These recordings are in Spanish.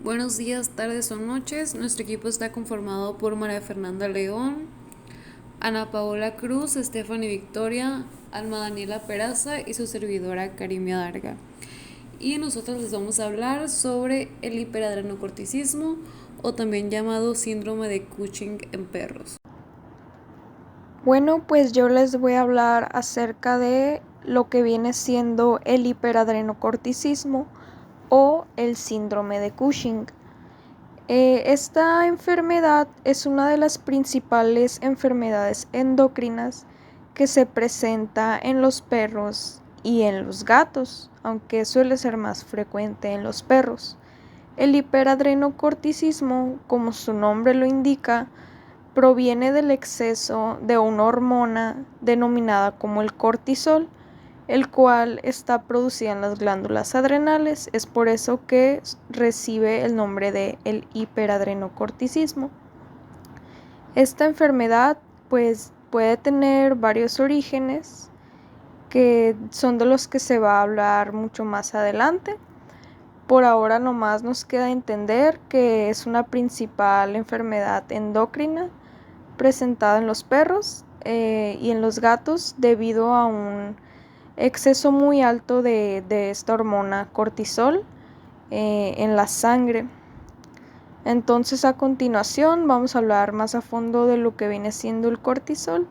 Buenos días, tardes o noches. Nuestro equipo está conformado por María Fernanda León, Ana Paola Cruz, Stephanie Victoria, Alma Daniela Peraza y su servidora Karimia Darga. Y nosotros les vamos a hablar sobre el hiperadrenocorticismo o también llamado síndrome de Cushing en perros. Bueno, pues yo les voy a hablar acerca de lo que viene siendo el hiperadrenocorticismo o el síndrome de Cushing. Esta enfermedad es una de las principales enfermedades endocrinas que se presenta en los perros y en los gatos, aunque suele ser más frecuente en los perros. El hiperadrenocorticismo, como su nombre lo indica, proviene del exceso de una hormona denominada como el cortisol, el cual está producida en las glándulas adrenales. Es por eso que recibe el nombre de el hiperadrenocorticismo. Esta enfermedad pues puede tener varios orígenes que son de los que se va a hablar mucho más adelante. Por ahora nomás nos queda entender que es una principal enfermedad endocrina presentada en los perros y en los gatos debido a un exceso muy alto de esta hormona cortisol en la sangre. Entonces a continuación vamos a hablar más a fondo de lo que viene siendo el cortisol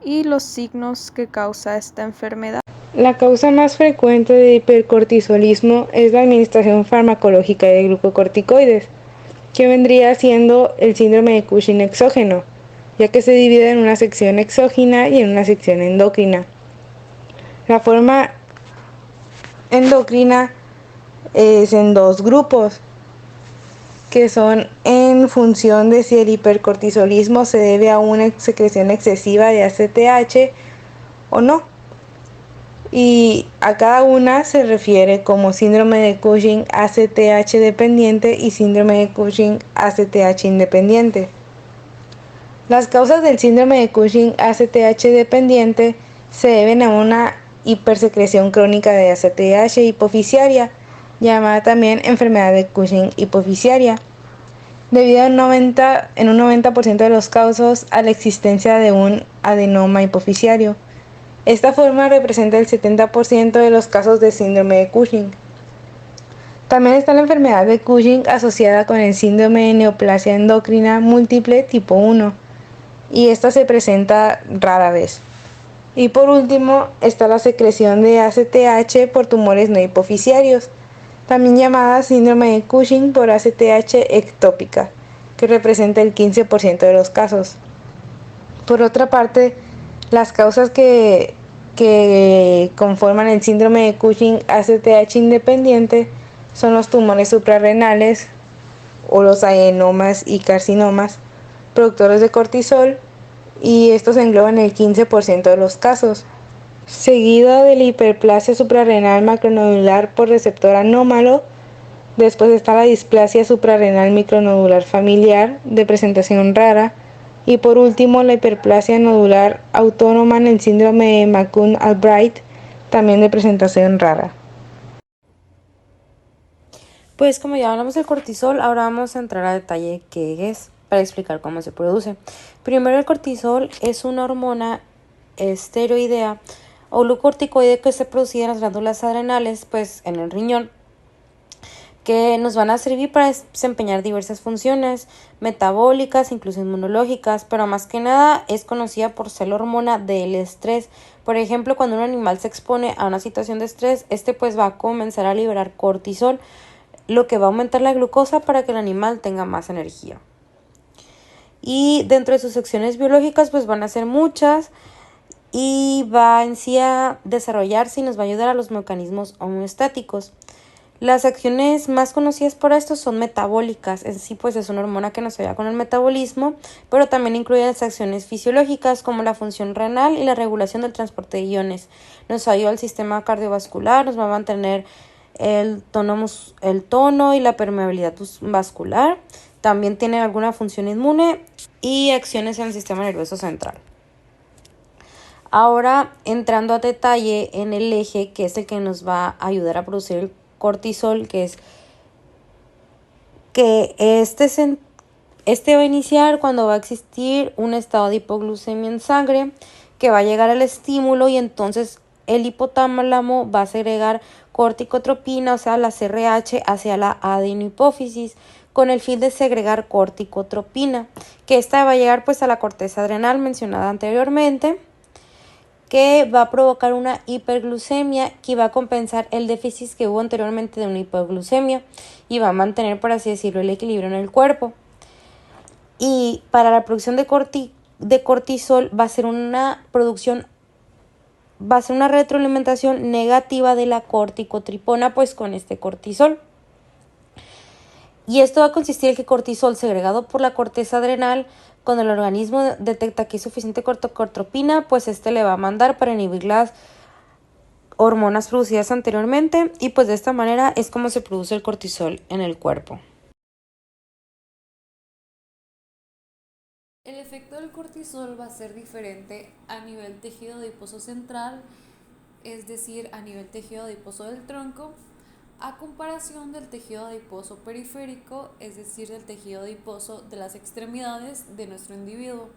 y los signos que causa esta enfermedad. La causa más frecuente de hipercortisolismo es la administración farmacológica de glucocorticoides, que vendría siendo el síndrome de Cushing exógeno, ya que se divide en una sección exógena y en una sección endocrina. La forma endocrina es en dos grupos, que son en función de si el hipercortisolismo se debe a una secreción excesiva de ACTH o no. Y a cada una se refiere como síndrome de Cushing ACTH dependiente y síndrome de Cushing ACTH independiente. Las causas del síndrome de Cushing ACTH dependiente se deben a una hipersecreción crónica de ACTH hipofisiaria, llamada también enfermedad de Cushing hipofisiaria, debido en un 90% de los casos a la existencia de un adenoma hipofisiario. Esta forma representa el 70% de los casos de síndrome de Cushing. También está la enfermedad de Cushing asociada con el síndrome de neoplasia endocrina múltiple tipo 1, y esta se presenta rara vez. Y por último está la secreción de ACTH por tumores no hipofisiarios, también llamada síndrome de Cushing por ACTH ectópica, que representa el 15% de los casos. Por otra parte, las causas que conforman el síndrome de Cushing ACTH independiente son los tumores suprarrenales o los adenomas y carcinomas productores de cortisol, y estos engloban el 15% de los casos, seguido de la hiperplasia suprarrenal macronodular por receptor anómalo. Después está la displasia suprarrenal micronodular familiar de presentación rara, y por último la hiperplasia nodular autónoma en el síndrome de McCune-Albright, también de presentación rara. Pues como ya hablamos del cortisol, ahora vamos a entrar a detalle qué es para explicar cómo se produce. Primero, el cortisol es una hormona esteroidea o glucorticoide que se produce en las glándulas adrenales, pues en el riñón, que nos van a servir para desempeñar diversas funciones metabólicas, incluso inmunológicas, pero más que nada es conocida por ser la hormona del estrés. Por ejemplo, cuando un animal se expone a una situación de estrés, pues va a comenzar a liberar cortisol, lo que va a aumentar la glucosa para que el animal tenga más energía. Y dentro de sus secciones biológicas pues van a ser muchas, y va en sí a desarrollarse y nos va a ayudar a los mecanismos homeostáticos. Las acciones más conocidas por esto son metabólicas. En sí pues es una hormona que nos ayuda con el metabolismo, pero también incluye las acciones fisiológicas como la función renal y la regulación del transporte de iones. Nos ayuda al sistema cardiovascular, nos va a mantener el tono y la permeabilidad vascular. También tiene alguna función inmune y acciones en el sistema nervioso central. Ahora, entrando a detalle en el eje que es el que nos va a ayudar a producir el cortisol, que es que este va a iniciar cuando va a existir un estado de hipoglucemia en sangre que va a llegar al estímulo y entonces el hipotálamo va a segregar corticotropina, o sea, la CRH, hacia la adenohipófisis con el fin de segregar corticotropina, que esta va a llegar pues a la corteza adrenal mencionada anteriormente, que va a provocar una hiperglucemia que va a compensar el déficit que hubo anteriormente de una hipoglucemia y va a mantener, por así decirlo, el equilibrio en el cuerpo. Y para la producción de cortisol va a ser una retroalimentación negativa de la corticotripona pues con este cortisol. Y esto va a consistir en que cortisol segregado por la corteza adrenal, cuando el organismo detecta que hay suficiente corticotropina, pues le va a mandar para inhibir las hormonas producidas anteriormente y pues de esta manera es como se produce el cortisol en el cuerpo. El efecto del cortisol va a ser diferente a nivel tejido adiposo central, es decir, a nivel tejido adiposo del tronco, a comparación del tejido adiposo periférico, es decir, del tejido adiposo de las extremidades de nuestro individuo.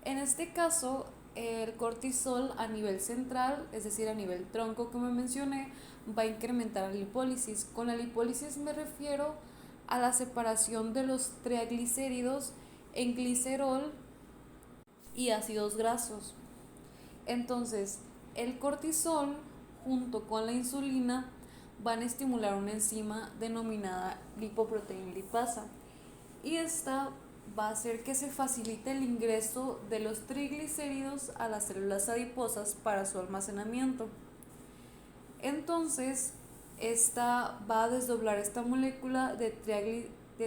En este caso, el cortisol a nivel central, es decir, a nivel tronco, como mencioné, va a incrementar la lipólisis. Con la lipólisis me refiero a la separación de los triglicéridos en glicerol y ácidos grasos. Entonces, el cortisol junto con la insulina van a estimular una enzima denominada lipoproteína lipasa y esta va a hacer que se facilite el ingreso de los triglicéridos a las células adiposas para su almacenamiento. Entonces, esta va a desdoblar esta molécula de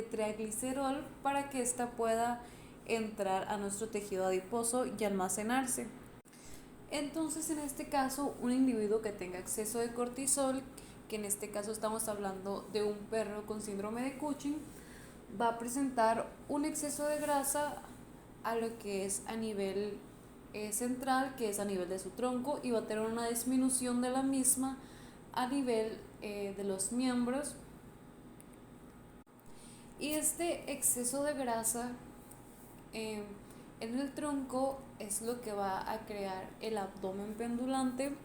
triglicerol para que ésta pueda entrar a nuestro tejido adiposo y almacenarse. Entonces, en este caso, un individuo que tenga exceso de cortisol, que en este caso estamos hablando de un perro con síndrome de Cushing, va a presentar un exceso de grasa a lo que es a nivel central, que es a nivel de su tronco, y va a tener una disminución de la misma a nivel de los miembros. Y este exceso de grasa en el tronco es lo que va a crear el abdomen pendulante,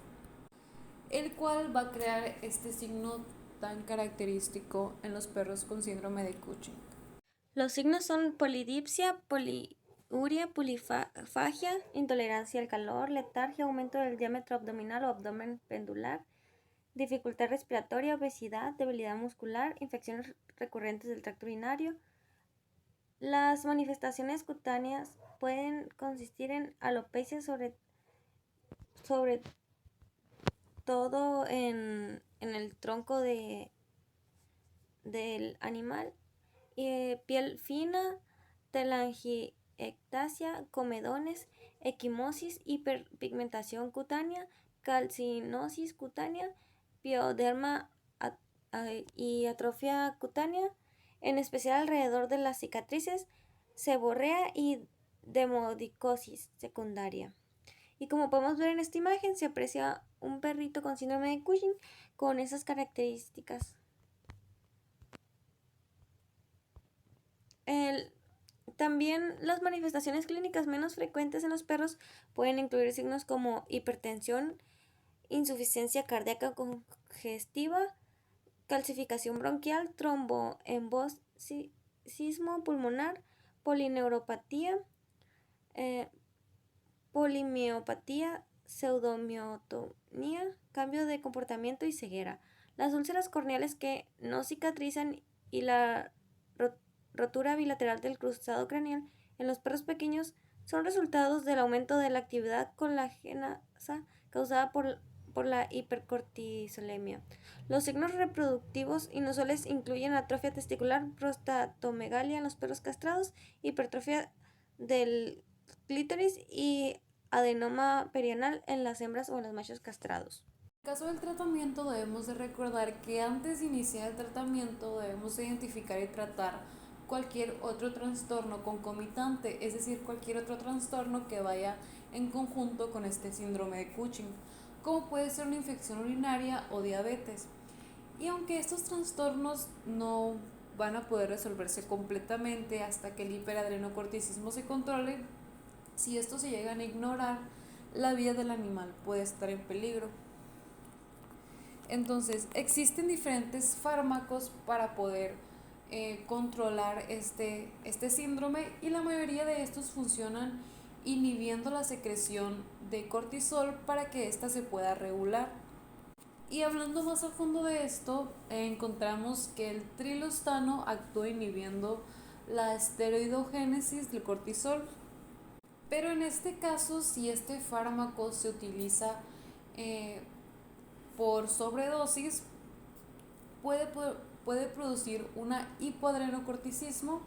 el cual va a crear este signo tan característico en los perros con síndrome de Cushing. Los signos son polidipsia, poliuria, polifagia, intolerancia al calor, letargia, aumento del diámetro abdominal o abdomen pendular, dificultad respiratoria, obesidad, debilidad muscular, infecciones recurrentes del tracto urinario. Las manifestaciones cutáneas pueden consistir en alopecia, sobre todo en el tronco del animal, piel fina, telangiectasia, comedones, equimosis, hiperpigmentación cutánea, calcinosis cutánea, pioderma y atrofia cutánea, en especial alrededor de las cicatrices, seborrea y demodicosis secundaria. Y como podemos ver en esta imagen, se aprecia un perrito con síndrome de Cushing con esas características. También las manifestaciones clínicas menos frecuentes en los perros pueden incluir signos como hipertensión, insuficiencia cardíaca congestiva, calcificación bronquial, tromboembolismo pulmonar, polineuropatía, polimiopatía, pseudomiotonía, cambio de comportamiento y ceguera. Las úlceras corneales que no cicatrizan y la rotura bilateral del cruzado craneal en los perros pequeños son resultados del aumento de la actividad colágena causada por la hipercortisolemia. Los signos reproductivos inusuales incluyen atrofia testicular, prostatomegalia en los perros castrados, hipertrofia del clítoris y adenoma perianal en las hembras o en los machos castrados. En el caso del tratamiento, debemos de recordar que antes de iniciar el tratamiento debemos identificar y tratar cualquier otro trastorno concomitante, es decir, cualquier otro trastorno que vaya en conjunto con este síndrome de Cushing, como puede ser una infección urinaria o diabetes. Y aunque estos trastornos no van a poder resolverse completamente hasta que el hiperadrenocorticismo se controle. Si esto se llegan a ignorar, la vida del animal puede estar en peligro. Entonces, existen diferentes fármacos para poder controlar este síndrome, y la mayoría de estos funcionan inhibiendo la secreción de cortisol para que ésta se pueda regular. Y hablando más a fondo de esto, encontramos que el trilostano actúa inhibiendo la esteroidogénesis del cortisol. Pero en este caso, si este fármaco se utiliza por sobredosis, puede producir una hipoadrenocorticismo,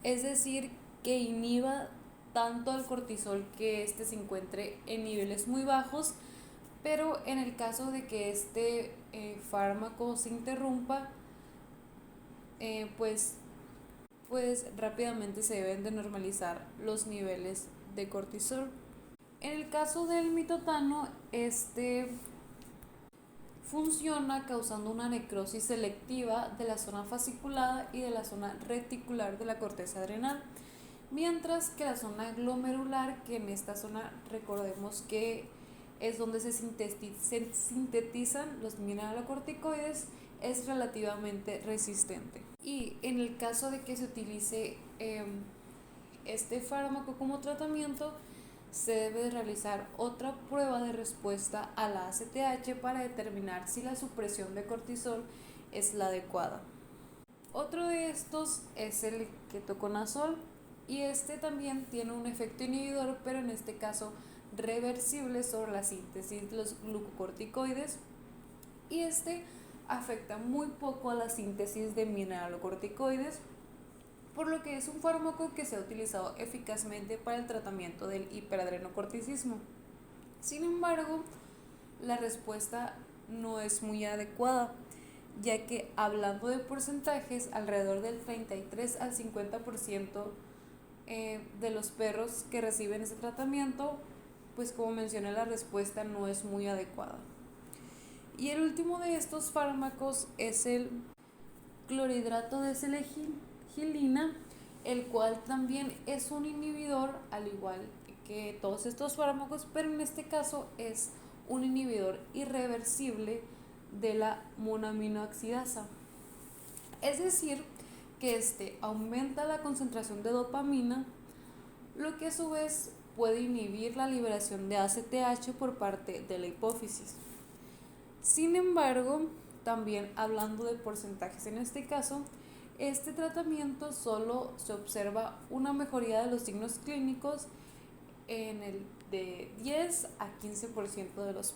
es decir, que inhiba tanto el cortisol que éste se encuentre en niveles muy bajos, pero en el caso de que este fármaco se interrumpa, pues rápidamente se deben de normalizar los niveles de cortisol. En el caso del mitotano, funciona causando una necrosis selectiva de la zona fasciculada y de la zona reticular de la corteza adrenal, mientras que la zona glomerular, que en esta zona recordemos que es donde se sintetizan los mineralocorticoides, es relativamente resistente. Y en el caso de que se utilice este fármaco como tratamiento, se debe realizar otra prueba de respuesta a la ACTH para determinar si la supresión de cortisol es la adecuada. Otro de estos es el ketoconazol, y este también tiene un efecto inhibidor, pero en este caso reversible, sobre la síntesis de los glucocorticoides, y este afecta muy poco a la síntesis de mineralocorticoides, por lo que es un fármaco que se ha utilizado eficazmente para el tratamiento del hiperadrenocorticismo. Sin embargo, la respuesta no es muy adecuada, ya que hablando de porcentajes, alrededor del 33 al 50% de los perros que reciben ese tratamiento, pues como mencioné, la respuesta no es muy adecuada. Y el último de estos fármacos es el clorhidrato de selegilina, el cual también es un inhibidor, al igual que todos estos fármacos, pero en este caso es un inhibidor irreversible de la monoaminoxidasa. Es decir, que este aumenta la concentración de dopamina, lo que a su vez puede inhibir la liberación de ACTH por parte de la hipófisis. Sin embargo, también hablando de porcentajes en este caso, este tratamiento solo se observa una mejoría de los signos clínicos en el de 10 a 15% de los